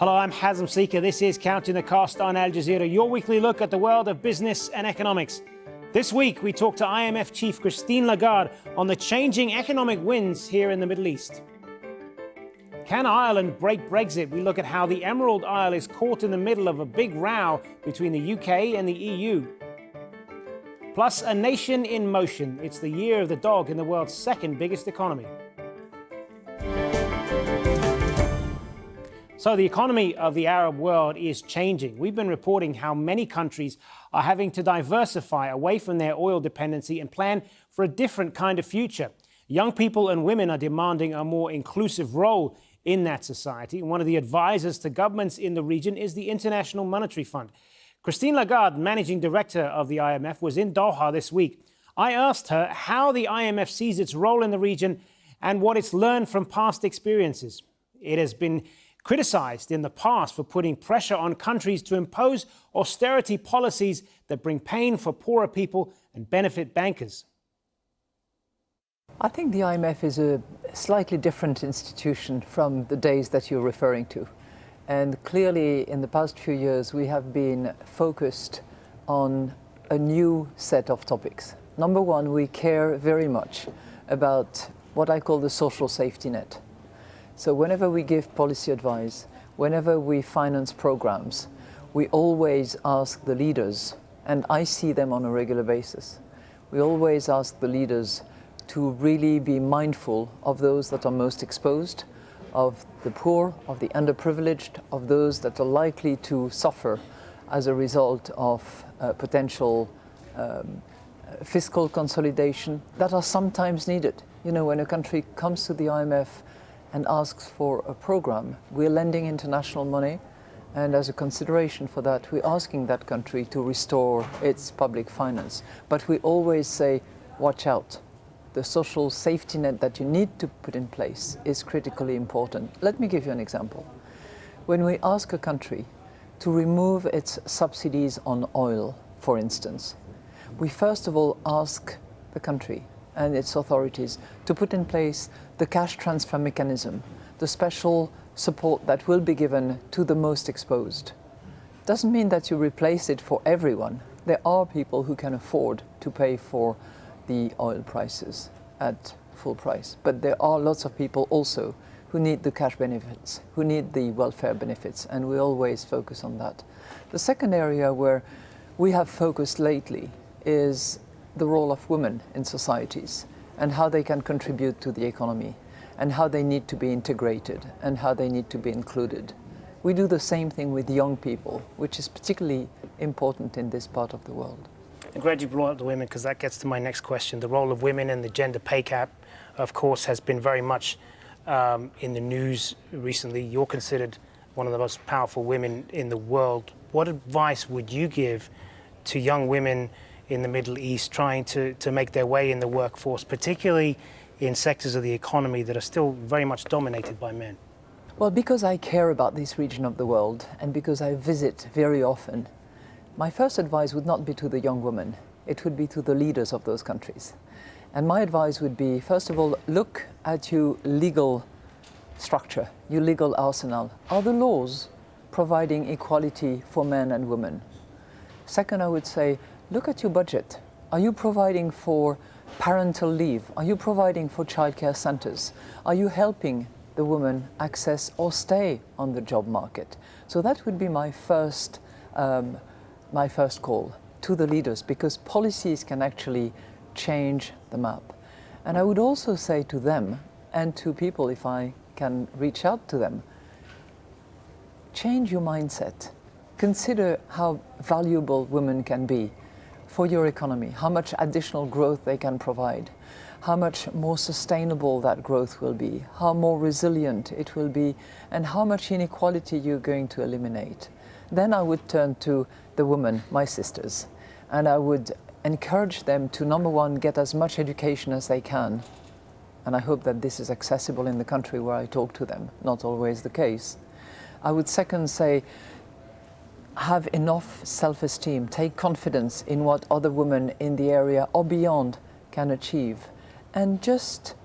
Hello, I'm Hazem Seeker. This is Counting the Cost on Al Jazeera, your weekly look at the world of business and economics. This week, we talk to IMF Chief Christine Lagarde on the changing economic winds here in the Middle East. Can Ireland break Brexit? We look at how the Emerald Isle is caught in the middle of a big row between the UK and the EU. Plus, a nation in motion. It's the year of the dog in the world's second biggest economy. So the economy of the Arab world is changing. We've been reporting how many countries are having to diversify away from their oil dependency and plan for a different kind of future. Young people and women are demanding a more inclusive role in that society. One of the advisors to governments in the region is the International Monetary Fund. Christine Lagarde, managing director of the IMF, was in Doha this week. I asked her how the IMF sees its role in the region and what it's learned from past experiences. It has been criticized in the past for putting pressure on countries to impose austerity policies that bring pain for poorer people and benefit bankers. I think the IMF is a slightly different institution from the days that you're referring to. And clearly, in the past few years, we have been focused on a new set of topics. Number one, we care very much about what I call the social safety net. So whenever we give policy advice, whenever we finance programs, we always ask the leaders, and I see them on a regular basis, we always ask the leaders to really be mindful of those that are most exposed, of the poor, of the underprivileged, of those that are likely to suffer as a result of potential fiscal consolidation that are sometimes needed. You know, when a country comes to the IMF and asks for a program, we're lending international money, and as a consideration for that, we're asking that country to restore its public finance. But we always say, watch out. The social safety net that you need to put in place is critically important. Let me give you an example. When we ask a country to remove its subsidies on oil, for instance, we first of all ask the country and its authorities to put in place the cash transfer mechanism, the special support that will be given to the most exposed. Doesn't mean that you replace it for everyone. There are people who can afford to pay for the oil prices at full price, but there are lots of people also who need the cash benefits, who need the welfare benefits, and we always focus on that. The second area where we have focused lately is the role of women in societies and how they can contribute to the economy and how they need to be integrated and how they need to be included. We do the same thing with young people, which is particularly important in this part of the world. I'm glad you brought up the women, because that gets to my next question. The role of women and the gender pay gap, of course, has been very much in the news recently. You're considered one of the most powerful women in the world. What advice would you give to young women in the Middle East trying to make their way in the workforce, particularly in sectors of the economy that are still very much dominated by men? Well, because I care about this region of the world and because I visit very often, my first advice would not be to the young women, it would be to the leaders of those countries. And my advice would be, first of all, look at your legal structure, your legal arsenal. Are the laws providing equality for men and women? Second, I would say, look at your budget. Are you providing for parental leave? Are you providing for childcare centers? Are you helping the woman access or stay on the job market? So that would be my first call to the leaders, because policies can actually change the map. And I would also say to them and to people, if I can reach out to them, change your mindset. Consider how valuable women can be for your economy, how much additional growth they can provide, how much more sustainable that growth will be, how more resilient it will be, and how much inequality you're going to eliminate. Then I would turn to the women, my sisters, and I would encourage them to, number one, get as much education as they can. And I hope that this is accessible in the country where I talk to them, not always the case. I would second say, have enough self-esteem, take confidence in what other women in the area or beyond can achieve, and just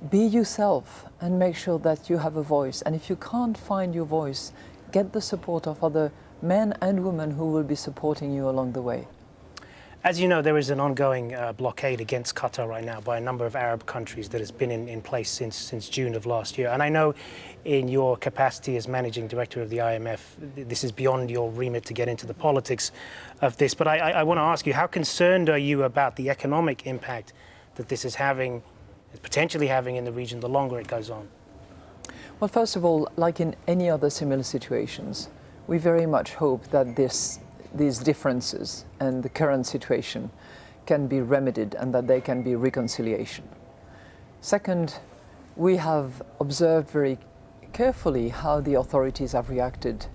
be yourself and make sure that you have a voice. And if you can't find your voice, get the support of other men and women who will be supporting you along the way. As you know, there is an ongoing blockade against Qatar right now by a number of Arab countries that has been in place since June of last year. And I know in your capacity as managing director of the IMF, this is beyond your remit to get into the politics of this. But I want to ask you, how concerned are you about the economic impact that this is having, potentially having in the region the longer it goes on? Well, first of all, like in any other similar situations, we very much hope that these differences and the current situation can be remedied and that there can be reconciliation. Second, we have observed very carefully how the authorities have reacted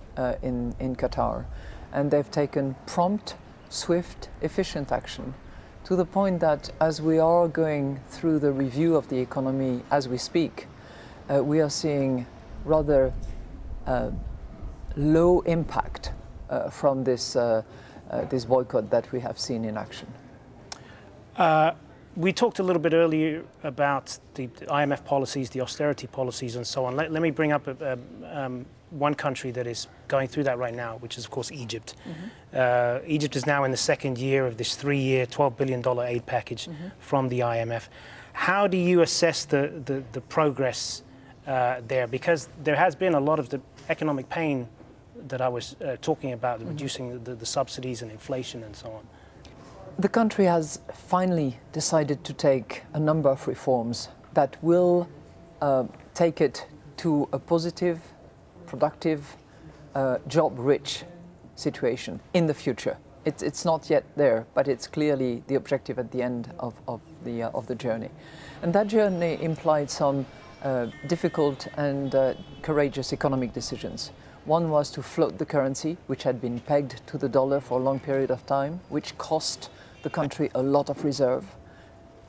in Qatar, and they've taken prompt, swift, efficient action to the point that as we are going through the review of the economy as we speak, we are seeing rather low impact from this boycott that we have seen in action. We talked a little bit earlier about the IMF policies, the austerity policies, and so on. Let me bring up one country that is going through that right now, which is, of course, Egypt. Mm-hmm. Egypt is now in the second year of this 3-year, $12 billion aid package from the IMF. How do you assess the progress there? Because there has been a lot of the economic pain that I was talking about, reducing the subsidies and inflation and so on. The country has finally decided to take a number of reforms that will take it to a positive, productive, job-rich situation in the future. It's not yet there, but it's clearly the objective at the end of the journey. And that journey implied some difficult and courageous economic decisions. One was to float the currency, which had been pegged to the dollar for a long period of time, which cost the country a lot of reserve.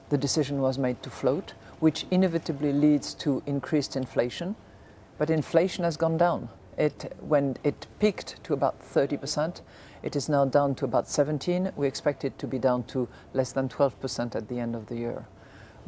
The decision was made to float, which inevitably leads to increased inflation. But inflation has gone down. When it peaked to about 30%, it is now down to about 17%. We expect it to be down to less than 12% at the end of the year.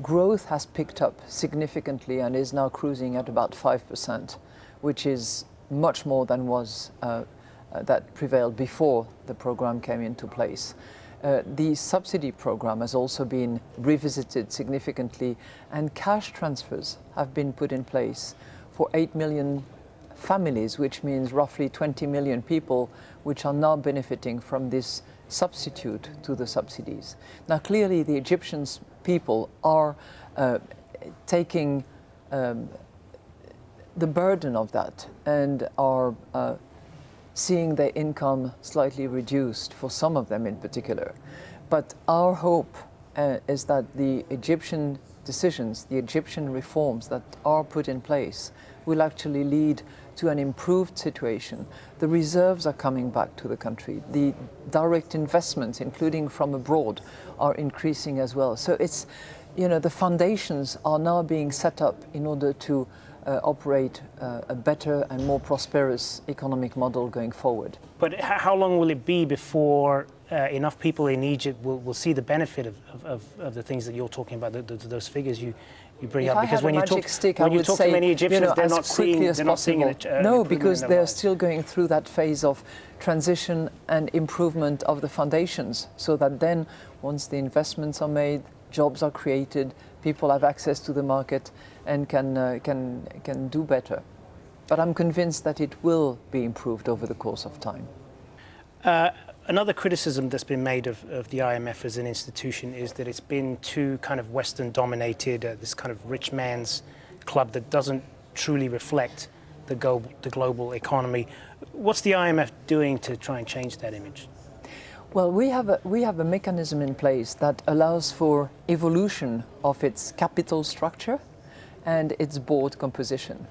Growth has picked up significantly and is now cruising at about 5%, which is much more than was that prevailed before the program came into place. The subsidy program has also been revisited significantly, and cash transfers have been put in place for 8 million families, which means roughly 20 million people, which are now benefiting from this substitute to the subsidies. Now, clearly, the Egyptian people are taking the burden of that and are seeing their income slightly reduced, for some of them in particular. But our hope is that the Egyptian decisions, the Egyptian reforms that are put in place will actually lead to an improved situation. The reserves are coming back to the country. The direct investments, including from abroad, are increasing as well. So it's, the foundations are now being set up in order to operate a better and more prosperous economic model going forward. But how long will it be before enough people in Egypt will see the benefit of the things that you're talking about, those figures you bring up? Because when you talk to many Egyptians, they're not seeing it. No, because they're still going through that phase of transition and improvement of the foundations, so that then, once the investments are made, jobs are created, people have access to the market and can do better. But I'm convinced that it will be improved over the course of time. Another criticism that's been made of the IMF as an institution is that it's been too kind of Western dominated, this kind of rich man's club that doesn't truly reflect the global economy. What's the IMF doing to try and change that image? Well, we have a mechanism in place that allows for evolution of its capital structure and its board composition.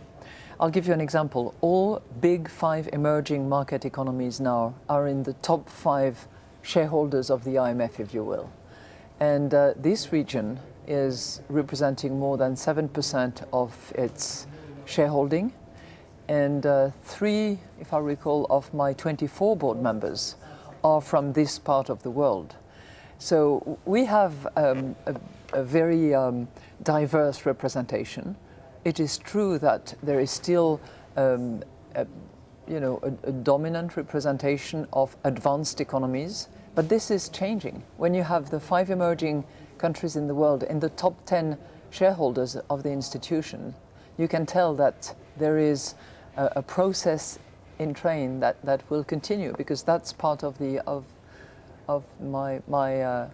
I'll give you an example. All big 5 emerging market economies now are in the top 5 shareholders of the IMF, if you will. And this region is representing more than 7% of its shareholding. And 3, if I recall, of my 24 board members are from this part of the world. So we have a very diverse representation. It is true that there is still a dominant representation of advanced economies. But this is changing. When you have the 5 emerging countries in the world in the top 10 shareholders of the institution, you can tell that there is a process in train that will continue, because that's part of my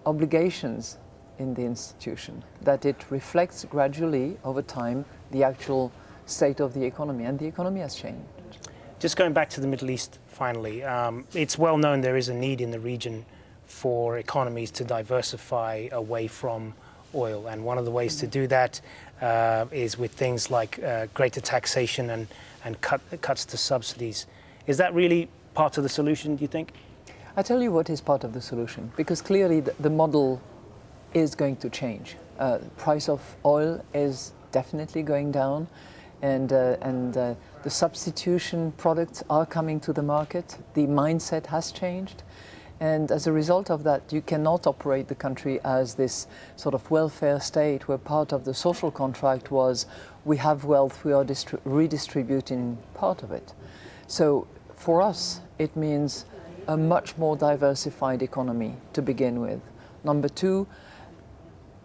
obligations in the institution, that it reflects gradually over time the actual state of the economy, and the economy has changed. Just going back to the Middle East finally, it's well known there is a need in the region for economies to diversify away from oil, and one of the ways to do that is with things like greater taxation and cuts to subsidies. Is that really part of the solution, do you think? I tell you what is part of the solution, because clearly the model is going to change. Price of oil is definitely going down, and the substitution products are coming to the market. The mindset has changed, and as a result of that, you cannot operate the country as this sort of welfare state where part of the social contract was we have wealth, we are redistributing part of it. So for us, it means a much more diversified economy to begin with. Number two,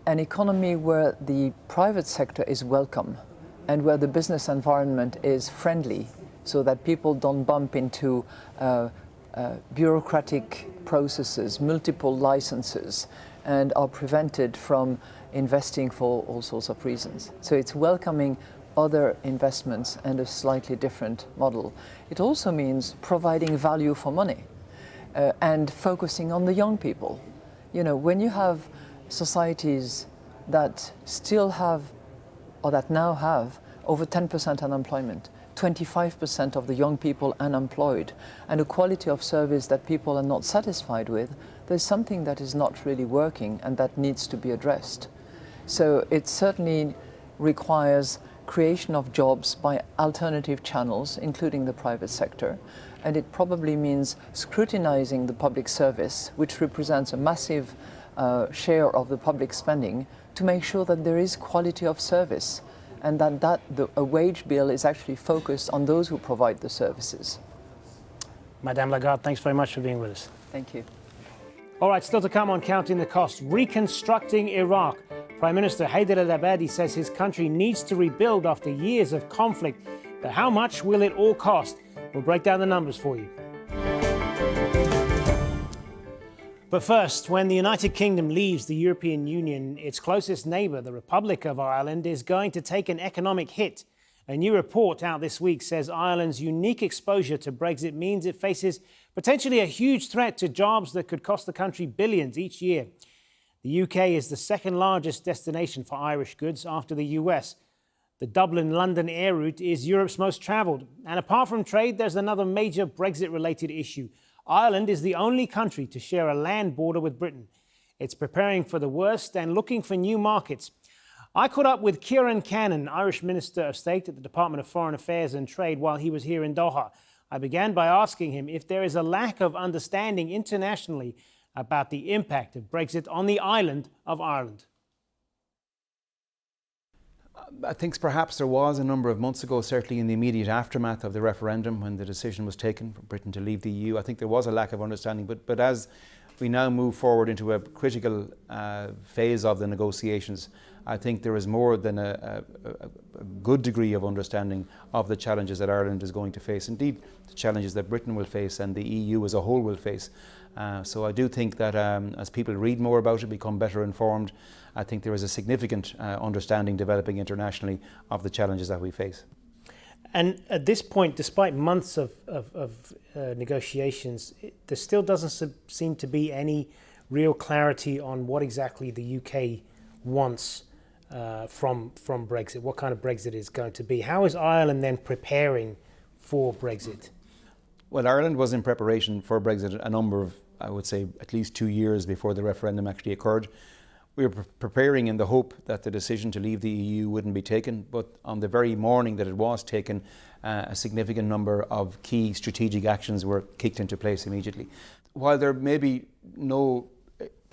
an economy where the private sector is welcome and where the business environment is friendly, so that people don't bump into bureaucratic processes, multiple licenses, and are prevented from investing for all sorts of reasons. So it's welcoming other investments and a slightly different model. It also means providing value for money and focusing on the young people. You know, when you have societies that still have, or that now have, over 10% unemployment, 25% of the young people unemployed, and a quality of service that people are not satisfied with, there's something that is not really working and that needs to be addressed. So it certainly requires creation of jobs by alternative channels, including the private sector, and it probably means scrutinizing the public service, which represents a massive share of the public spending, to make sure that there is quality of service, and that a wage bill is actually focused on those who provide the services. Madame Lagarde, thanks very much for being with us. Thank you. All right, still to come on Counting the Cost, Reconstructing Iraq. Prime Minister Haider al-Abadi says his country needs to rebuild after years of conflict. But how much will it all cost? We'll break down the numbers for you. But first, when the United Kingdom leaves the European Union, its closest neighbour, the Republic of Ireland, is going to take an economic hit. A new report out this week says Ireland's unique exposure to Brexit means it faces potentially a huge threat to jobs that could cost the country billions each year. The UK is the second largest destination for Irish goods after the US. The Dublin-London air route is Europe's most travelled. And apart from trade, there's another major Brexit-related issue. Ireland is the only country to share a land border with Britain. It's preparing for the worst and looking for new markets. I caught up with Kieran Cannon, Irish Minister of State at the Department of Foreign Affairs and Trade, while he was here in Doha. I began by asking him if there is a lack of understanding internationally about the impact of Brexit on the island of Ireland. I think perhaps there was a number of months ago, certainly in the immediate aftermath of the referendum, when the decision was taken for Britain to leave the EU. I think there was a lack of understanding, but as we now move forward into a critical phase of the negotiations, I think there is more than a good degree of understanding of the challenges that Ireland is going to face. Indeed, the challenges that Britain will face and the EU as a whole will face. So I do think that as people read more about it, become better informed, I think there is a significant understanding developing internationally of the challenges that we face. And at this point, despite months of negotiations, there still doesn't seem to be any real clarity on what exactly the UK wants from Brexit, what kind of Brexit is going to be. How is Ireland then preparing for Brexit? Well, Ireland was in preparation for Brexit a number of, I would say, at least 2 years before the referendum actually occurred. We were preparing in the hope that the decision to leave the EU wouldn't be taken, but on the very morning that it was taken, a significant number of key strategic actions were kicked into place immediately. While there may be no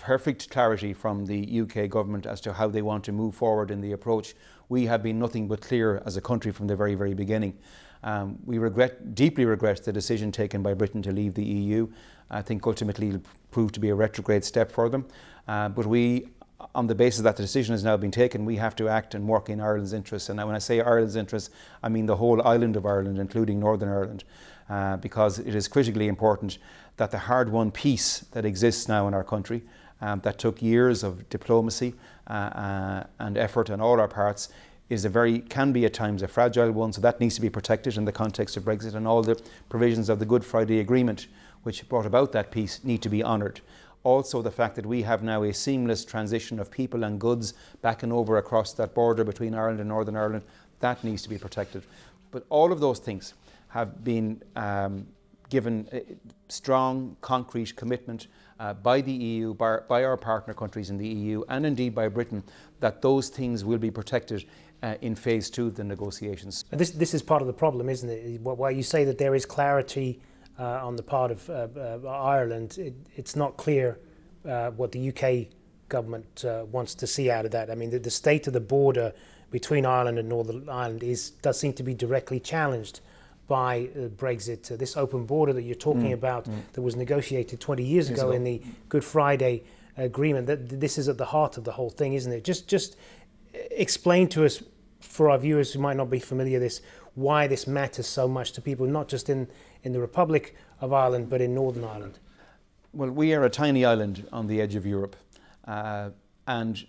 perfect clarity from the UK government as to how they want to move forward in the approach. We have been nothing but clear as a country from the very, very beginning. We deeply regret the decision taken by Britain to leave the EU. I think ultimately it'll prove to be a retrograde step for them. But we, on the basis that the decision has now been taken, we have to act and work in Ireland's interests. And when I say Ireland's interests, I mean the whole island of Ireland, including Northern Ireland, because it is critically important that the hard-won peace that exists now in our country, that took years of diplomacy and effort on all our parts, can be at times a fragile one, so that needs to be protected in the context of Brexit, and all the provisions of the Good Friday Agreement which brought about that peace need to be honoured. Also the fact that we have now a seamless transition of people and goods back and over across that border between Ireland and Northern Ireland, that needs to be protected. But all of those things have been given strong, concrete commitment by the EU, by our partner countries in the EU, and indeed by Britain, that those things will be protected in phase 2 of the negotiations. This is part of the problem, isn't it? While you say that there is clarity on the part of Ireland, it's not clear what the UK government wants to see out of that. I mean, the state of the border between Ireland and Northern Ireland does seem to be directly challenged by Brexit. This open border that you're talking about that was negotiated 20 years ago in the Good Friday Agreement, this is at the heart of the whole thing, isn't it? Just explain to us, for our viewers who might not be familiar with this, why this matters so much to people, not just in the Republic of Ireland, but in Northern Ireland. Well, we are a tiny island on the edge of Europe, and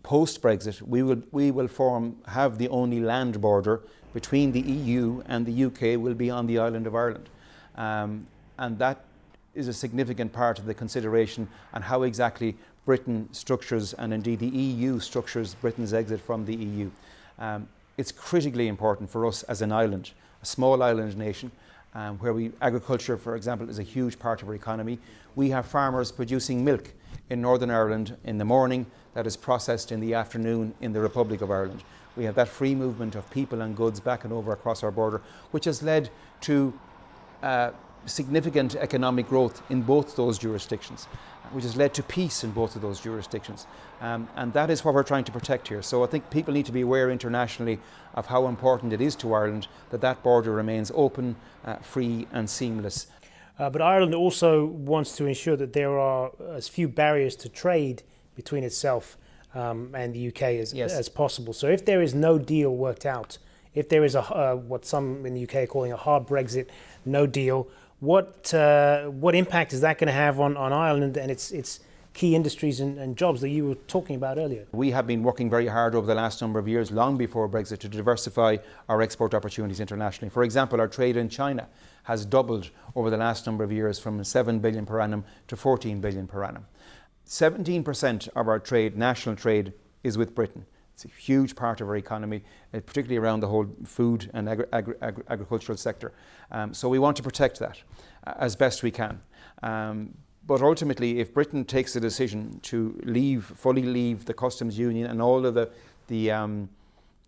post-Brexit, we will have the only land border between the EU and the UK will be on the island of Ireland. And that is a significant part of the consideration on how exactly Britain structures, and indeed the EU structures, Britain's exit from the EU. It's critically important for us as an island, a small island nation, where agriculture, for example, is a huge part of our economy. We have farmers producing milk in Northern Ireland in the morning that is processed in the afternoon in the Republic of Ireland. We have that free movement of people and goods back and over across our border, which has led to significant economic growth in both those jurisdictions, which has led to peace in both of those jurisdictions. And that is what we're trying to protect here. So I think people need to be aware internationally of how important it is to Ireland that that border remains open, free and seamless. But Ireland also wants to ensure that there are as few barriers to trade between itself and the UK as possible. So if there is no deal worked out, if there is what some in the UK are calling a hard Brexit, no deal, what impact is that going to have on Ireland and its key industries and jobs that you were talking about earlier? We have been working very hard over the last number of years, long before Brexit, to diversify our export opportunities internationally. For example, our trade in China has doubled over the last number of years, from 7 billion per annum to 14 billion per annum. 17% of our trade, national trade, is with Britain. It's a huge part of our economy, particularly around the whole food and agricultural sector. So we want to protect that as best we can. But ultimately, if Britain takes the decision to fully leave the customs union and all of the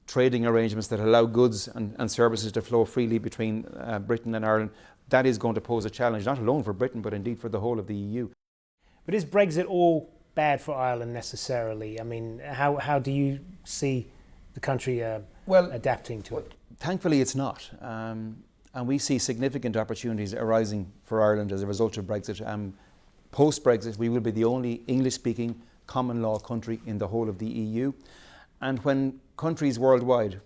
trading arrangements that allow goods and services to flow freely between Britain and Ireland, that is going to pose a challenge, not alone for Britain, but indeed for the whole of the EU. But is Brexit all bad for Ireland necessarily? I mean, how do you see the country adapting to it? Thankfully, it's not. And we see significant opportunities arising for Ireland as a result of Brexit. Post-Brexit, we will be the only English-speaking common law country in the whole of the EU. And when countries worldwide,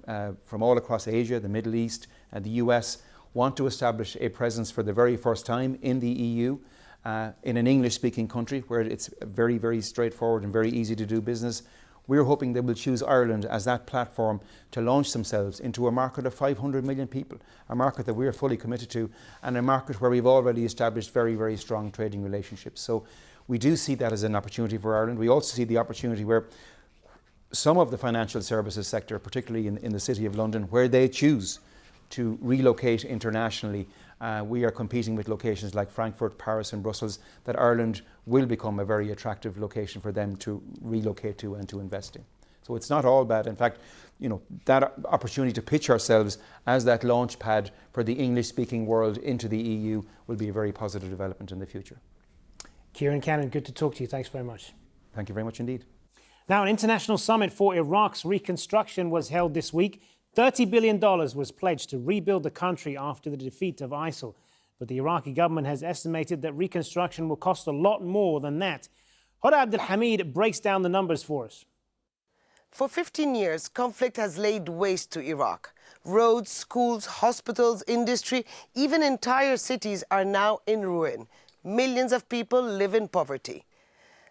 from all across Asia, the Middle East, and the US, want to establish a presence for the very first time in the EU, in an English-speaking country where it's very, very straightforward and very easy to do business, we're hoping they will choose Ireland as that platform to launch themselves into a market of 500 million people, a market that we're fully committed to, and a market where we've already established very, very strong trading relationships. So we do see that as an opportunity for Ireland. We also see the opportunity where some of the financial services sector, particularly in the City of London, where they choose to relocate internationally, we are competing with locations like Frankfurt, Paris and Brussels, that Ireland will become a very attractive location for them to relocate to and to invest in. So it's not all bad. In fact, that opportunity to pitch ourselves as that launch pad for the English-speaking world into the EU will be a very positive development in the future. Kieran Cannon, good to talk to you. Thanks very much. Thank you very much indeed. Now, an international summit for Iraq's reconstruction was held this week. $30 billion was pledged to rebuild the country after the defeat of ISIL. But the Iraqi government has estimated that reconstruction will cost a lot more than that. Hoda Abdelhamid breaks down the numbers for us. For 15 years, conflict has laid waste to Iraq. Roads, schools, hospitals, industry, even entire cities are now in ruin. Millions of people live in poverty.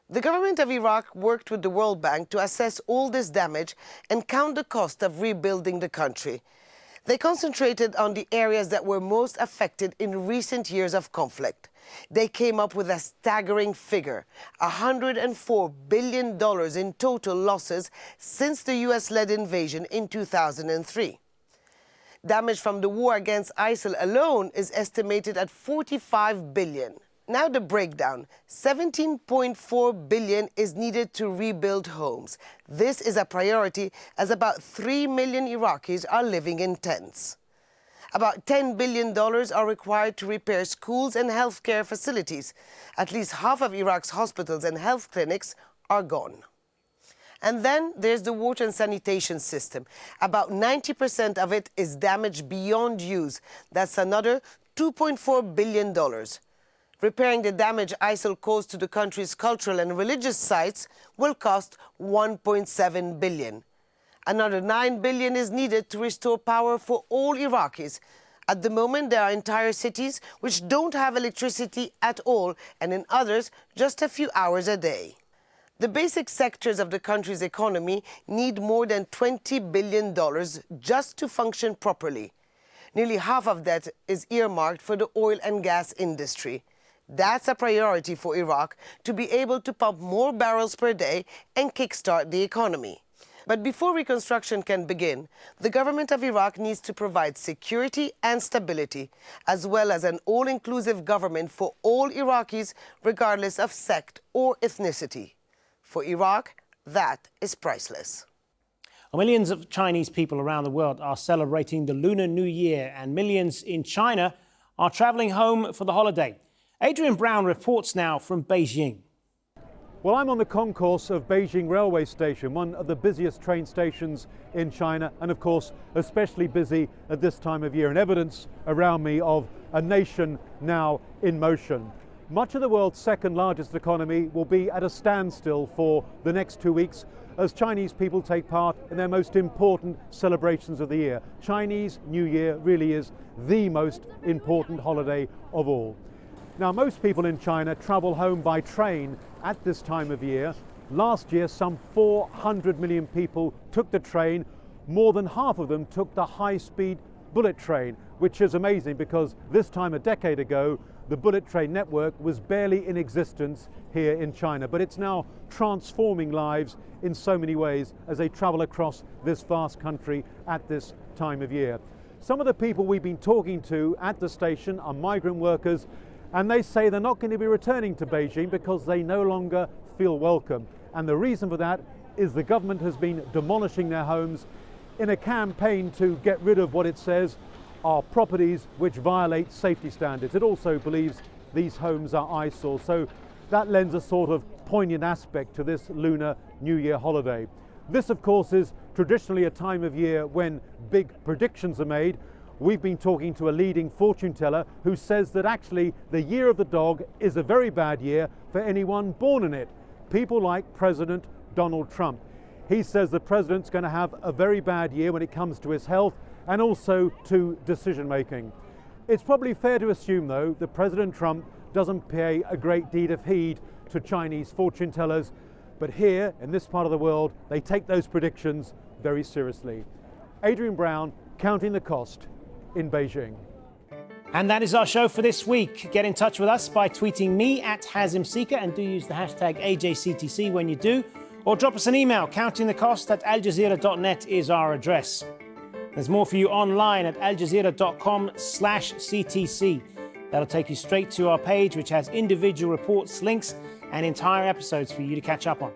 The government of Iraq worked with the World Bank to assess all this damage and count the cost of rebuilding the country. They concentrated on the areas that were most affected in recent years of conflict. They came up with a staggering figure, $104 billion in total losses since the US-led invasion in 2003. Damage from the war against ISIL alone is estimated at $45 billion. Now the breakdown. $17.4 billion is needed to rebuild homes. This is a priority as about 3 million Iraqis are living in tents. About $10 billion are required to repair schools and healthcare facilities. At least half of Iraq's hospitals and health clinics are gone. And then there's the water and sanitation system. About 90% of it is damaged beyond use. That's another $2.4 billion. Repairing the damage ISIL caused to the country's cultural and religious sites will cost $1.7 billion. Another $9 billion is needed to restore power for all Iraqis. At the moment, there are entire cities which don't have electricity at all, and in others, just a few hours a day. The basic sectors of the country's economy need more than $20 billion just to function properly. Nearly half of that is earmarked for the oil and gas industry. That's a priority for Iraq, to be able to pump more barrels per day and kickstart the economy. But before reconstruction can begin, the government of Iraq needs to provide security and stability, as well as an all-inclusive government for all Iraqis, regardless of sect or ethnicity. For Iraq, that is priceless. Millions of Chinese people around the world are celebrating the Lunar New Year, and millions in China are traveling home for the holiday. Adrian Brown reports now from Beijing. Well, I'm on the concourse of Beijing railway station, one of the busiest train stations in China, and of course especially busy at this time of year, and evidence around me of a nation now in motion. Much of the world's second largest economy will be at a standstill for the next 2 weeks as Chinese people take part in their most important celebrations of the year. Chinese New Year really is the most important holiday of all. Now, most people in China travel home by train at this time of year. Last year, some 400 million people took the train. More than half of them took the high-speed bullet train, which is amazing because this time a decade ago, the bullet train network was barely in existence here in China. But it's now transforming lives in so many ways as they travel across this vast country at this time of year. Some of the people we've been talking to at the station are migrant workers, and they say they're not going to be returning to Beijing because they no longer feel welcome. And the reason for that is the government has been demolishing their homes in a campaign to get rid of what it says are properties which violate safety standards. It also believes these homes are eyesores. So that lends a sort of poignant aspect to this Lunar New Year holiday. This, of course, is traditionally a time of year when big predictions are made. We've been talking to a leading fortune teller who says that actually the year of the dog is a very bad year for anyone born in it. People like President Donald Trump. He says the president's going to have a very bad year when it comes to his health and also to decision making. It's probably fair to assume, though, that President Trump doesn't pay a great deal of heed to Chinese fortune tellers, but here in this part of the world, they take those predictions very seriously. Adrian Brown, Counting the Cost in Beijing. And that is our show for this week. Get in touch with us by tweeting me at Hazim Sika, and do use the hashtag AJCTC when you do, or drop us an email. Countingthecost@aljazeera.net is our address. There's more for you online at aljazeera.com/CTC. That'll take you straight to our page, which has individual reports, links, and entire episodes for you to catch up on.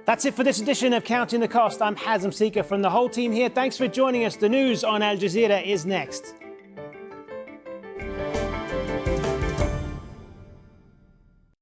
That's it for this edition of Counting the Cost. I'm Hazim Sika from the whole team here. Thanks for joining us. The news on Al Jazeera is next.